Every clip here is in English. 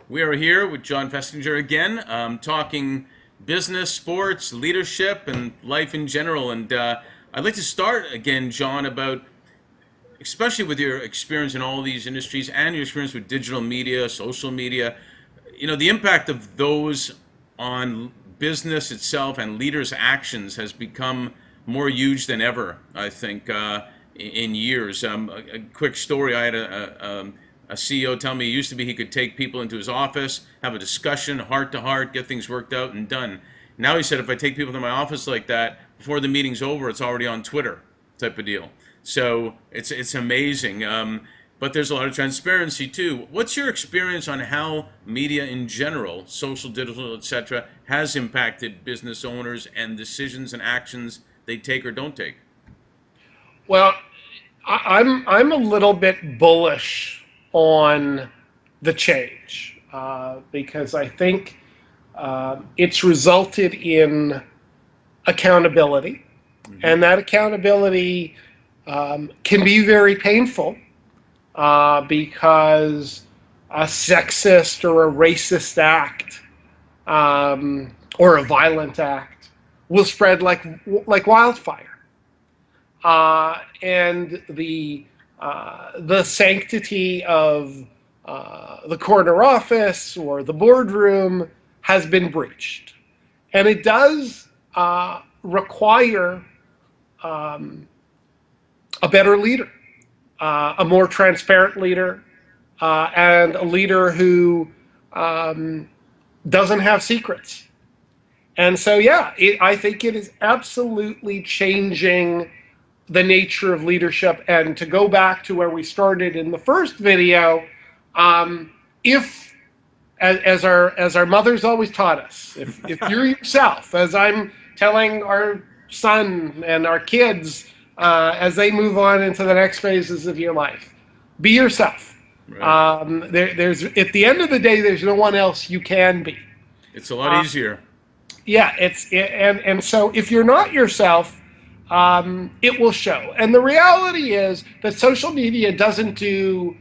We are here with Jon Festinger again, talking business, sports, leadership, and life in general. And I'd like to start again, Jon, about especially with your experience in all these industries and your experience with digital media, social media, the impact of those on business itself and leaders' actions has become more huge than ever, I think, in years. A quick story, I had a CEO tell me it used to be he could take people into his office, have a discussion, heart to heart, get things worked out and done. Now he said if I take people to my office like that, before the meeting's over, it's already on Twitter type of deal. So it's amazing. But there's a lot of transparency too. What's your experience on how media in general, social, digital, etc., has impacted business owners and decisions and actions they take or don't take? Well, I'm a little bit bullish on the change because I think it's resulted in accountability, Hmm. and that accountability can be very painful because a sexist or a racist act or a violent act will spread like wildfire. And the sanctity of the corner office or the boardroom has been breached, and it does require um, a better leader, a more transparent leader, and a leader who um, doesn't have secrets. And so, yeah, I think it is absolutely changing the nature of leadership. And to go back to where we started in the first video, um, if as our mothers always taught us, if you're yourself, as I'm telling our son and our kids as they move on into the next phases of your life, be yourself. Right. There's at the end of the day, there's no one else you can be. It's a lot Uh, easier. yeah, and so if you're not yourself, it will show. And the reality is that social media doesn't do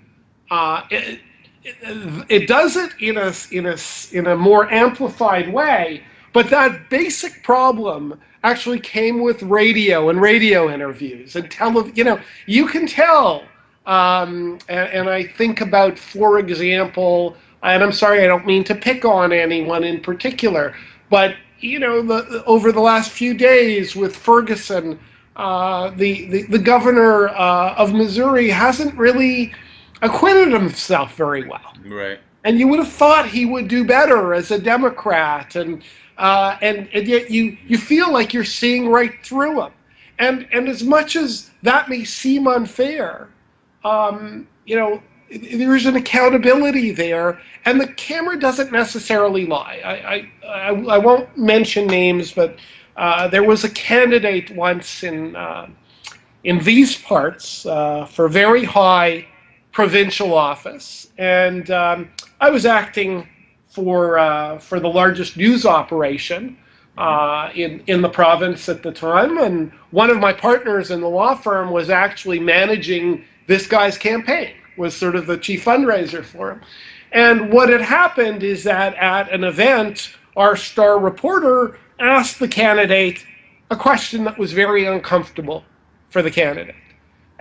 it does it in a more amplified way. But that basic problem actually came with radio and radio interviews and television. You can tell. And I think about, for example, and I'm sorry, I don't mean to pick on anyone in particular, but over the last few days with Ferguson, the governor of Missouri hasn't really acquitted himself very well. Right. And you would have thought he would do better as a Democrat, and yet you feel like you're seeing right through him. And as much as that may seem unfair, there is an accountability there, and the camera doesn't necessarily lie. I won't mention names, but there was a candidate once in these parts for very high provincial office, and I was acting for the largest news operation in the province at the time, and one of my partners in the law firm was actually managing this guy's campaign, was sort of the chief fundraiser for him. And what had happened is that at an event, our star reporter asked the candidate a question that was very uncomfortable for the candidate.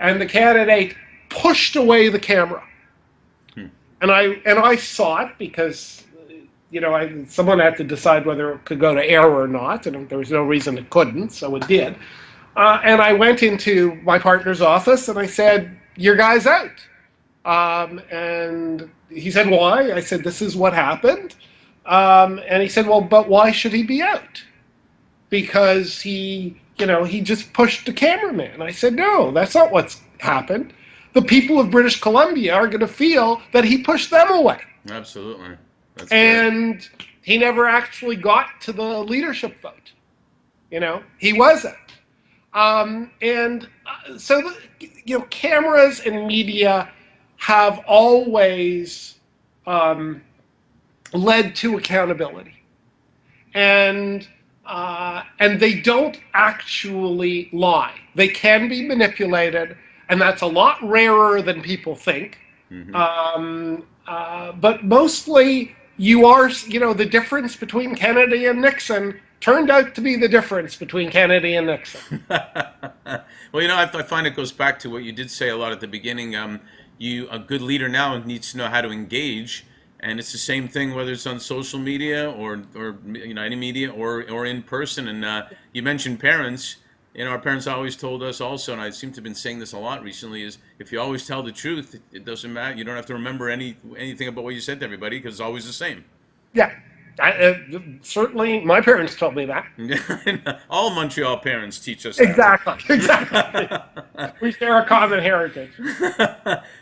And the candidate pushed away the camera. Hmm. And I saw it because someone had to decide whether it could go to air or not, and there was no reason it couldn't, so it did. And I went into my partner's office and I said, "Your guy's out." And he said, "Why?" I said, "This is what happened." And he said, "Well, but why should he be out?" Because he just pushed the cameraman. I said, "No, that's not what's happened. The people of British Columbia are going to feel that he pushed them away." Absolutely. That's great. And he never actually got to the leadership vote. He wasn't. So cameras and media have always led to accountability, and they don't actually lie. They can be manipulated, and that's a lot rarer than people think. But mostly you are, the difference between Kennedy and Nixon turned out to be the difference between Kennedy and Nixon. Well, I find it goes back to what you did say a lot at the beginning. A good leader now needs to know how to engage, and it's the same thing whether it's on social media or any media or in person. And you mentioned parents. Our parents always told us also, and I seem to have been saying this a lot recently, is if you always tell the truth, it doesn't matter. You don't have to remember anything about what you said to everybody because it's always the same. Yeah, certainly my parents told me that. All Montreal parents teach us that. Exactly. We share a common heritage.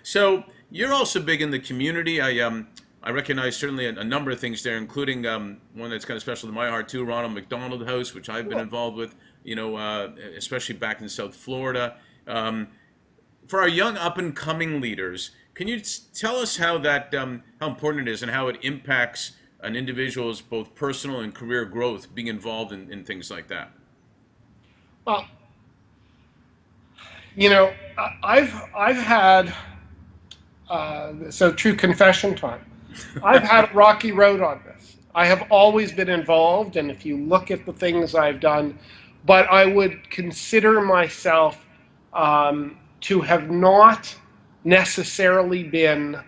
So you're also big in the community. I recognize certainly a number of things there, including one that's kind of special to my heart too, Ronald McDonald House, which I've been involved with. Especially back in South Florida. For our young up-and-coming leaders, can you tell us how important it is and how it impacts an individual's both personal and career growth being involved in things like that? Well, I've had so true confession time. I've had a rocky road on this. I have always been involved, and if you look at the things I've done, but I would consider myself to have not necessarily been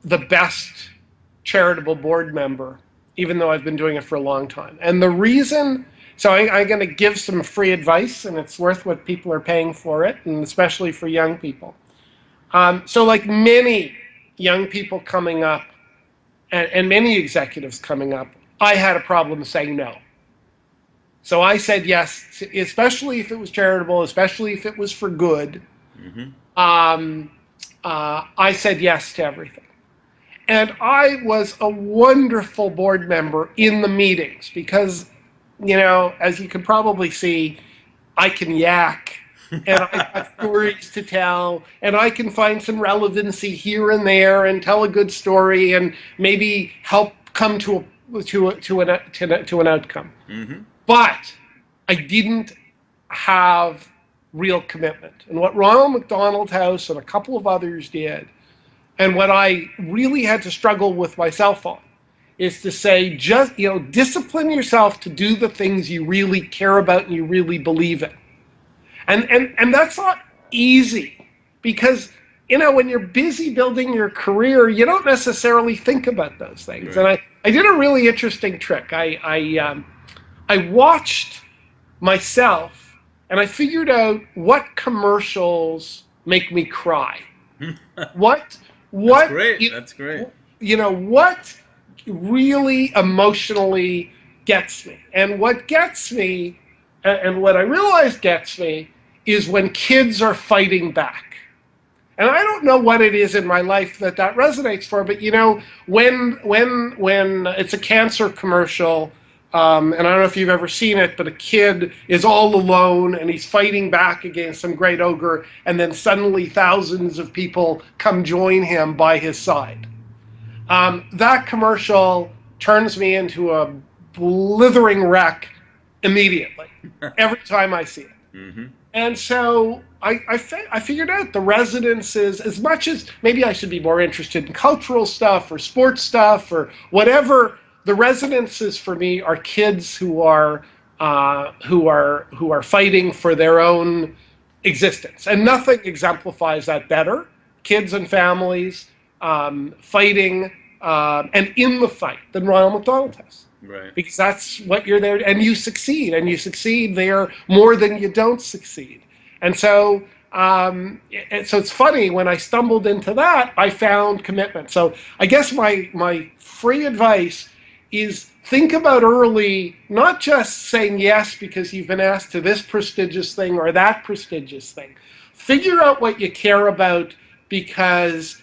the best charitable board member, even though I've been doing it for a long time. And the reason, so I'm going to give some free advice, and it's worth what people are paying for it, and especially for young people. So like many young people coming up, and many executives coming up, I had a problem saying no. So I said yes, especially if it was charitable, especially if it was for good. I said yes to everything. And I was a wonderful board member in the meetings because, as you can probably see, I can yak and I have stories to tell and I can find some relevancy here and there and tell a good story and maybe help come to an outcome. But I didn't have real commitment. And what Ronald McDonald House and a couple of others did, and what I really had to struggle with myself on, is to say, just, discipline yourself to do the things you really care about and you really believe in. And that's not easy because, when you're busy building your career, you don't necessarily think about those things. Right. And I did a really interesting trick. I watched myself and I figured out what commercials make me cry. That's great. What really emotionally gets me. And what gets me, and what I realized gets me, is when kids are fighting back. And I don't know what it is in my life that resonates for, but when it's a cancer commercial, and I don't know if you've ever seen it, but a kid is all alone and he's fighting back against some great ogre, and then suddenly thousands of people come join him by his side. That commercial turns me into a blithering wreck immediately, every time I see it. And so I figured out the resonances, as much as maybe I should be more interested in cultural stuff or sports stuff or whatever, the resonances for me are kids who are fighting for their own existence. And nothing exemplifies that better. Kids and families fighting and in the fight than Ronald McDonald House. Right. Because that's what you're there, and you succeed there more than you don't succeed. And so it's funny, when I stumbled into that, I found commitment. So I guess my free advice is think about early, not just saying yes because you've been asked to this prestigious thing or that prestigious thing. Figure out what you care about, because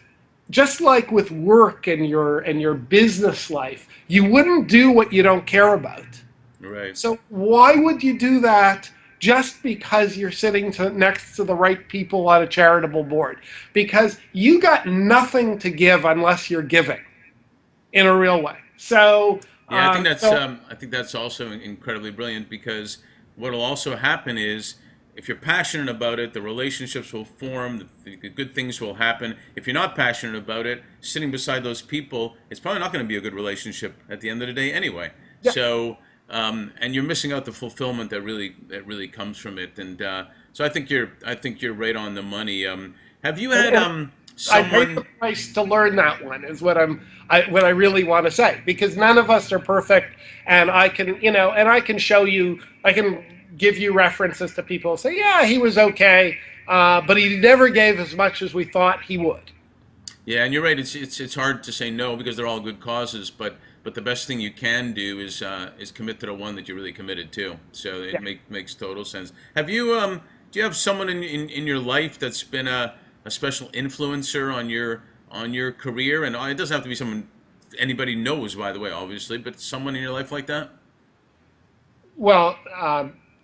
just like with work and your business life, you wouldn't do what you don't care about. Right. So why would you do that just because you're sitting next to the right people on a charitable board? Because you got nothing to give unless you're giving in a real way. So yeah, I think that's also incredibly brilliant, because what will also happen is if you're passionate about it, the relationships will form, the good things will happen. If you're not passionate about it, sitting beside those people, it's probably not going to be a good relationship at the end of the day anyway. Yeah. So, and you're missing out the fulfillment that really comes from it. And so I think you're right on the money. Have you had I paid the someone? price to learn that one is what what I really want to say, because none of us are perfect, and I can, and I can show you, I can give you references to people who say, yeah, he was okay, but he never gave as much as we thought he would. Yeah, and you're right. It's hard to say no because they're all good causes, but the best thing you can do is commit to the one that you're really committed to. So Yeah. makes total sense. Have you do you have someone in your life that's been a special influencer on your career? And it doesn't have to be someone anybody knows, by the way, obviously, but someone in your life like that. Well,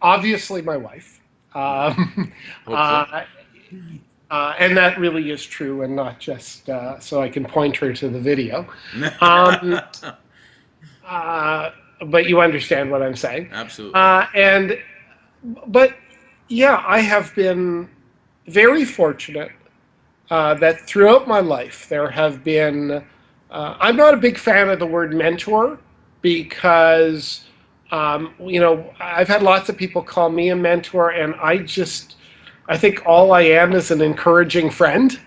obviously my wife. Hopefully. And that really is true, and not just so I can point her to the video. Um, but you understand what I'm saying. Absolutely. But yeah, I have been very fortunate that throughout my life there have been. I'm not a big fan of the word mentor because I've had lots of people call me a mentor, and I think all I am is an encouraging friend,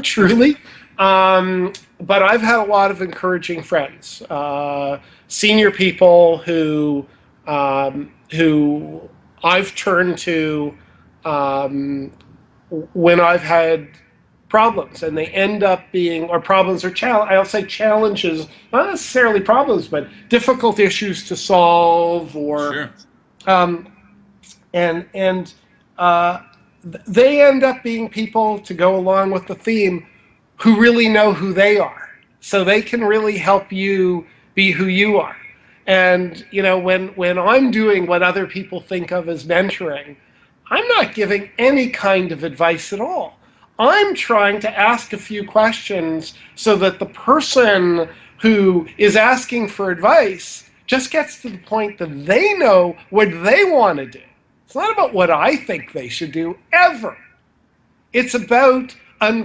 truly. But I've had a lot of encouraging friends, senior people who I've turned to when I've had problems, and they end up being, or problems or I'll say challenges, not necessarily problems, but difficult issues to solve, or Sure. and they end up being people, to go along with the theme, who really know who they are, so they can really help you be who you are. And when I'm doing what other people think of as mentoring, I'm not giving any kind of advice at all. I'm trying to ask a few questions so that the person who is asking for advice just gets to the point that they know what they want to do. It's not about what I think they should do, ever. It's about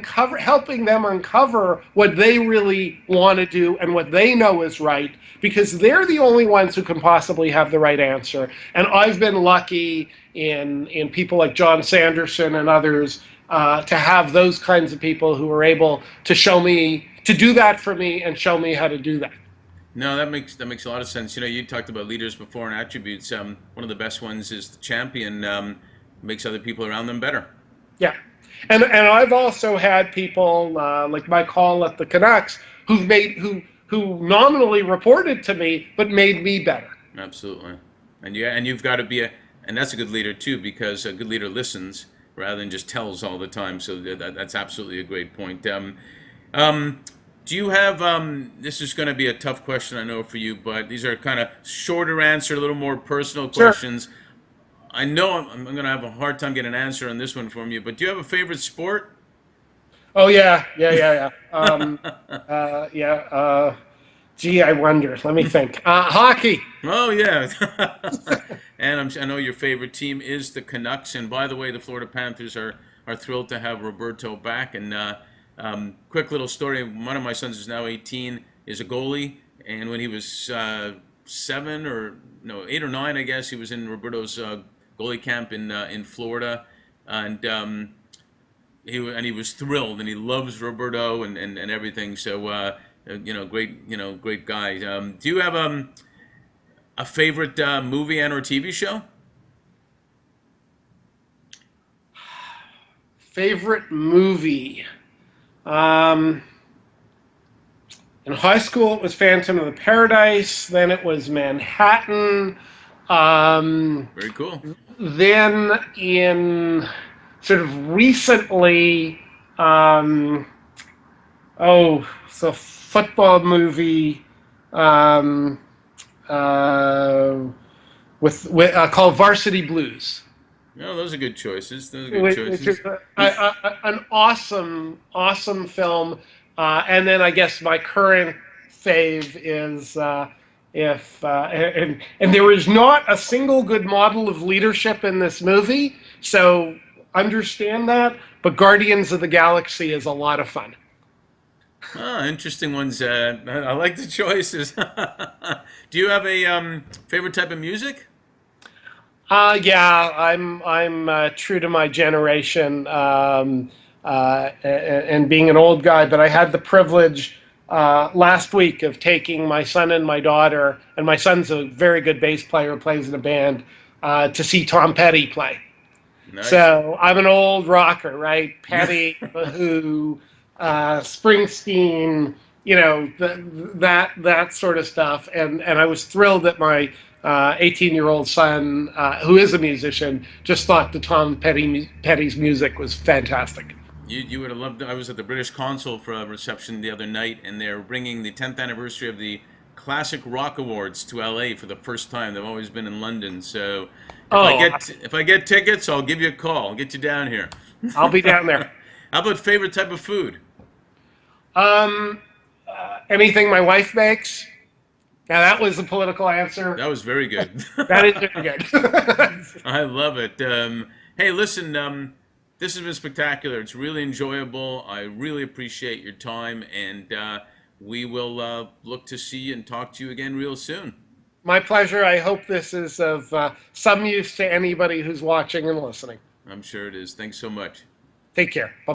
helping them uncover what they really want to do and what they know is right, because they're the only ones who can possibly have the right answer. And I've been lucky in people like John Sanderson and others to have those kinds of people who are able to show me, to do that for me and show me how to do that. No, that makes a lot of sense. You talked about leaders before and attributes. One of the best ones is the champion. Makes other people around them better. Yeah. And I've also had people like my call at the Canucks who nominally reported to me but made me better. Absolutely. And you've got to be and that's a good leader too, because a good leader listens rather than just tells all the time. So that's absolutely a great point. Do you have, this is going to be a tough question, I know, for you, but these are kind of shorter answer, a little more personal questions. Sure. I know I'm going to have a hard time getting an answer on this one from you, but do you have a favorite sport? Oh, yeah. Gee, I wonder. Let me think. Hockey. Oh, yeah. And I know your favorite team is the Canucks. And by the way, the Florida Panthers are thrilled to have Roberto back. And quick little story, one of my sons is now 18, is a goalie. And when he was 8 or 9, I guess, he was in Roberto's goalie camp in Florida. And he was thrilled, and he loves Roberto and everything. So, great guy. Do you have a favorite movie and or TV show? Favorite movie. In high school, it was Phantom of the Paradise. Then it was Manhattan. Very cool. Then in sort of recently, it's a football movie called Varsity Blues. No, those are good choices. Those are good choices. Which is an awesome film. And then I guess my current fave is If and there is not a single good model of leadership in this movie, so understand that. But Guardians of the Galaxy is a lot of fun. Interesting ones. I like the choices. Do you have a favorite type of music? Yeah, I'm true to my generation, and being an old guy. But I had the privilege last week of taking my son and my daughter, and my son's a very good bass player, plays in a band, to see Tom Petty play. Nice. So I'm an old rocker, right? Petty, The Who, Springsteen, that sort of stuff. And I was thrilled that my 18-year-old son, who is a musician, just thought that Petty's music was fantastic. You would have loved. I was at the British Consul for a reception the other night, and they're bringing the 10th anniversary of the Classic Rock Awards to LA for the first time. They've always been in London, so Oh, if I get tickets, I'll give you a call. I'll get you down here. I'll be down there. How about favorite type of food? Um, Anything my wife makes. Now that was a political answer. That was very good. That is very good. I love it. Hey, listen, this has been spectacular. It's really enjoyable. I really appreciate your time, and we will look to see and talk to you again real soon. My pleasure. I hope this is of some use to anybody who's watching and listening. I'm sure it is. Thanks so much. Take care. Bye.